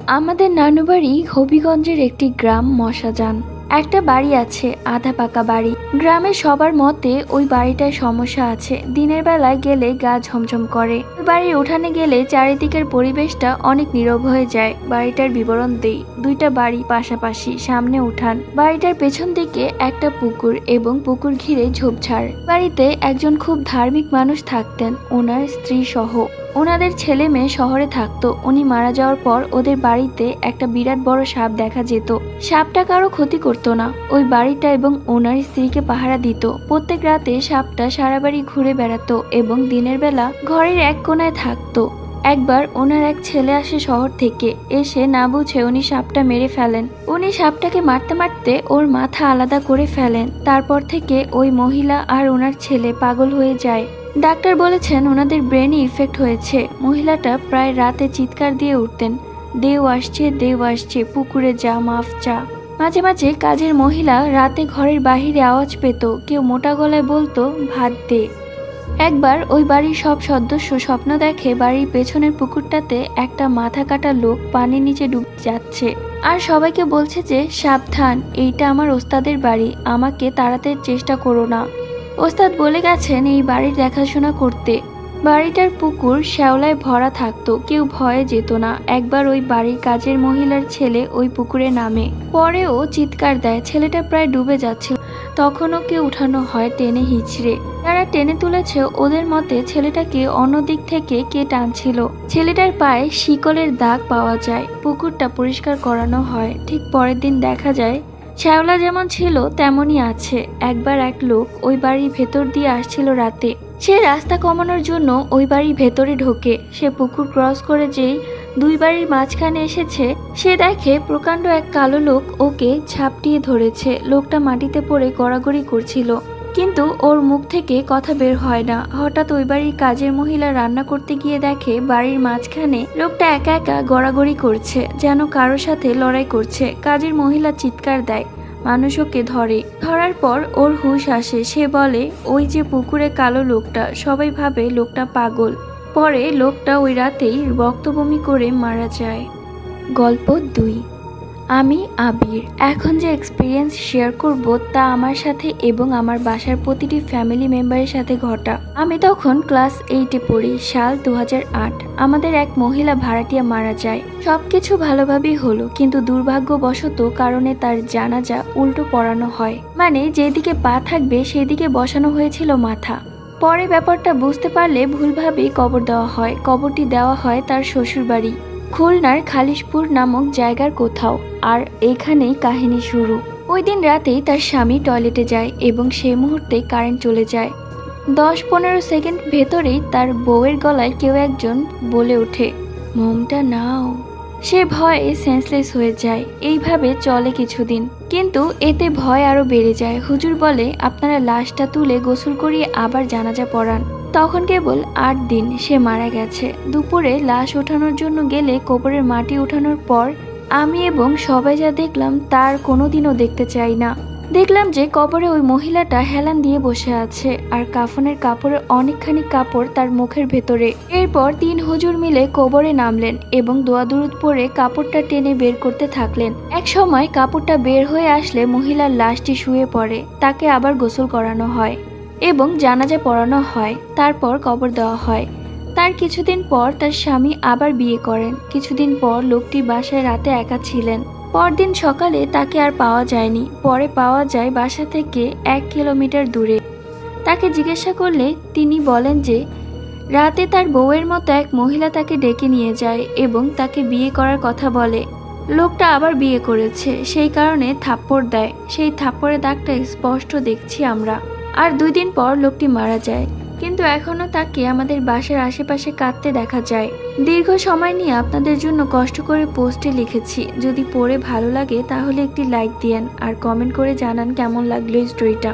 আমাদের নানু বাড়ি হবিগঞ্জের একটি গ্রাম মশাজান। একটা বাড়ি আছে, আধা পাকা বাড়ি। গ্রামের সবার মতে ওই বাড়িটায় সমস্যা আছে। দিনের বেলায় গেলে গা ঝমঝম করে। ওই বাড়ির উঠানে গেলে চারিদিকের পরিবেশটা অনেক নীরব হয়ে যায়। বাড়িটার বিবরণ দেই। দুইটা বাড়ি পাশাপাশি, সামনে উঠান। বাড়িটার পেছন দিকে একটা পুকুর এবং পুকুর ঘিরে ঝোপঝাড়। বাড়িতে একজন খুব ধার্মিক মানুষ থাকতেন, ওনার স্ত্রী সহ। ওনাদের ছেলে মেয়ে শহরে থাকতো। উনি মারা যাওয়ার পর ওদের বাড়িতে একটা বিরাট বড় সাপ দেখা যেত। সাপটা কারো ক্ষতি করতো না, ওই বাড়িটা এবং ওনার স্ত্রীকে পাহারা দিত। প্রত্যেক রাতে সাপটা সারা বাড়ি ঘুরে বেড়াতো এবং দিনের বেলা ঘরের এক কোনায় থাকতো। একবার ওনার এক ছেলে আসে শহর থেকে, এসে না বুঝে উনি সাপটা মেরে ফেলেন। উনি সাপটাকে মারতে মারতে ওর মাথা আলাদা করে ফেলেন। তারপর থেকে ওই মহিলা আর ওনার ছেলে পাগল হয়ে যায়। ডাক্তার বলেছেন ওনাদের ব্রেনে ইফেক্ট হয়েছে। মহিলাটা প্রায় রাতে চিৎকার দিয়ে উঠতেন, দেও আসছে, দেও আসছে, পুকুরে যা, মাফ চা। মাঝে মাঝে কাজের মহিলা রাতে ঘরের বাহিরে আওয়াজ পেত, কেউ মোটা গলায় বলতো, ভাত দে। একবার ওই বাড়ির সব সদস্য স্বপ্ন দেখে বাড়ির পেছনের পুকুরটাতে একটা মাথা কাটা লোক পানির নিচে ডুবে যাচ্ছে, আর সবাইকে বলছে যে সাবধান, এইটা আমার ওস্তাদের বাড়ি, আমাকে তাড়াতে চেষ্টা করো না। ওস্তাদ বলে গেছেন এই বাড়ির দেখাশোনা করতে। বাড়িটার পুকুর শ্যাওলায় ভরা থাকতো, কেউ ভয়ে যেত না। একবার ওই বাড়ির কাজের মহিলার ছেলে ওই পুকুরে নামে, পরেও চিৎকার দেয়। ছেলেটা প্রায় ডুবে যাচ্ছিল, তখন ওকে উঠানো হয় টেনে হিঁচড়ে। যারা টেনে তুলেছে ওদের মতে ছেলেটাকে অন্য দিক থেকে কে টানছিল। ছেলেটার পায়ে শিকলের দাগ পাওয়া যায়। পুকুরটা পরিষ্কার করানো হয়। ঠিক পরের দিন দেখা যায় শ্যাওলা যেমন ছিল তেমনই আছে। একবার এক লোক ওই বাড়ির ভেতর দিয়ে আসছিল রাতে। সে রাস্তা কমানোর জন্য ওই বাড়ির ভেতরে ঢোকে। সে পুকুর ক্রস করে যেই দুই বাড়ির মাঝখানে এসেছে, সে দেখে প্রকাণ্ড এক কালো লোক ওকে ঝাপটিয়ে ধরেছে। লোকটা মাটিতে পড়ে গড়াগড়ি করছিল, কিন্তু ওর মুখ থেকে কথা বের হয় না। হঠাৎ ওই বাড়ির কাজের মহিলা রান্না করতে গিয়ে দেখে বাড়ির মাঝখানে লোকটা একা একা গড়াগড়ি করছে, যেন কারোর সাথে লড়াই করছে। কাজের মহিলা চিৎকার দেয়, মানুষ ওকে ধরে। ধরার পর ওর হুঁশ আসে। সে বলে, ওই যে পুকুরে কালো লোকটা, সবাই ভাবে লোকটা পাগল। পরে লোকটা ওই রাতেই রক্তবমি করে মারা যায়। গল্প 2। আমি আবির। এখন যে এক্সপিরিয়েন্স শেয়ার করব তা আমার সাথে এবং আমার বাসার প্রতিটি ফ্যামিলি মেম্বারের সাথে ঘটা। আমি তখন ক্লাস 8-এ পড়ি, সাল 2008। আমাদের এক মহিলা ভাড়াটিয়া মারা যায়। সবকিছু ভালোভাবেই হলো, কিন্তু দুর্ভাগ্যবশত কারণে তার জানাজা উল্টো পড়ানো হয়। মানে যেদিকে পা থাকবে সেদিকে বসানো হয়েছিল মাথা। পরে ব্যাপারটা বুঝতে পারলে ভুলভাবেই কবর দেওয়া হয়। কবরটি দেওয়া হয় তার শ্বশুরবাড়ি, খুলনার খালিশপুর নামক জায়গার কোথাও। আর এখানেই কাহিনী শুরু। ওই দিন রাতেই তার স্বামী টয়লেটে যায় এবং সেই মুহূর্তে কারেন্ট চলে যায়। 10-15 সেকেন্ড ভেতরেই তার বউয়ের গলায় কেউ একজন বলে ওঠে, মোমটা নাও। সে ভয়ে সেন্সলেস হয়ে যায়। এইভাবে চলে কিছুদিন, কিন্তু এতে ভয় আরো বেড়ে যায়। হুজুর বলে, আপনারা লাশটা তুলে গোসল করিয়ে আবার জানাজা পড়ান। তখন কেবল 8 দিন সে মারা গেছে। দুপুরে লাশ ওঠানোর জন্য গেলে কবরের মাটি ওঠানোর পর আমি এবং সবাই যা দেখলাম তার কোনোদিনও দেখতে চাই না। দেখলাম যে কবরে ওই মহিলাটা হেলান দিয়ে বসে আছে, আর কাফনের কাপড়ের অনেকখানি কাপড় তার মুখের ভেতরে। এরপর 3 হুজুর মিলে কবরে নামলেন এবং দোয়া দুরুদ পড়ে কাপড়টা টেনে বের করতে থাকলেন। এক সময় কাপড়টা বের হয়ে আসলে মহিলার লাশটি শুয়ে পড়ে। তাকে আবার গোসল করানো হয় এবং জানাজা পড়ানো হয়। তারপর কবর দেওয়া হয়। তার কিছুদিন পর তার স্বামী আবার বিয়ে করেন। কিছুদিন পর লোকটি বাসায় রাতে একা ছিলেন। পরদিন সকালে তাকে আর পাওয়া যায়নি। পরে পাওয়া যায় বাসা থেকে 1 কিলোমিটার দূরে। তাকে জিজ্ঞাসা করলে তিনি বলেন যে রাতে তার বউয়ের মতো এক মহিলা তাকে ডেকে নিয়ে যায় এবং তাকে বিয়ে করার কথা বলে। লোকটা আবার বিয়ে করেছে, সেই কারণে থাপ্পড় দেয়। সেই থাপ্পড়ের দাগটা স্পষ্ট দেখছি আমরা। আর 2 দিন পর লোকটি মারা যায়, কিন্তু এখনো তাকে আমাদের বাসার আশেপাশে কাঁদতে দেখা যায়। দীর্ঘ সময় নিয়ে আপনাদের জন্য কষ্ট করে পোস্টে লিখেছি। যদি পড়ে ভালো লাগে তাহলে একটি লাইক দিয়েন আর কমেন্ট করে জানান কেমন লাগলো এই স্টোরিটা।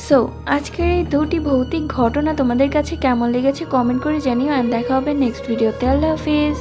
সো আজকের এই 2টি ভৌতিক ঘটনা তোমাদের কাছে কেমন লেগেছে কমেন্ট করে জানিও। আর দেখা হবে নেক্সট ভিডিওতে। আল্লাহ হাফিজ।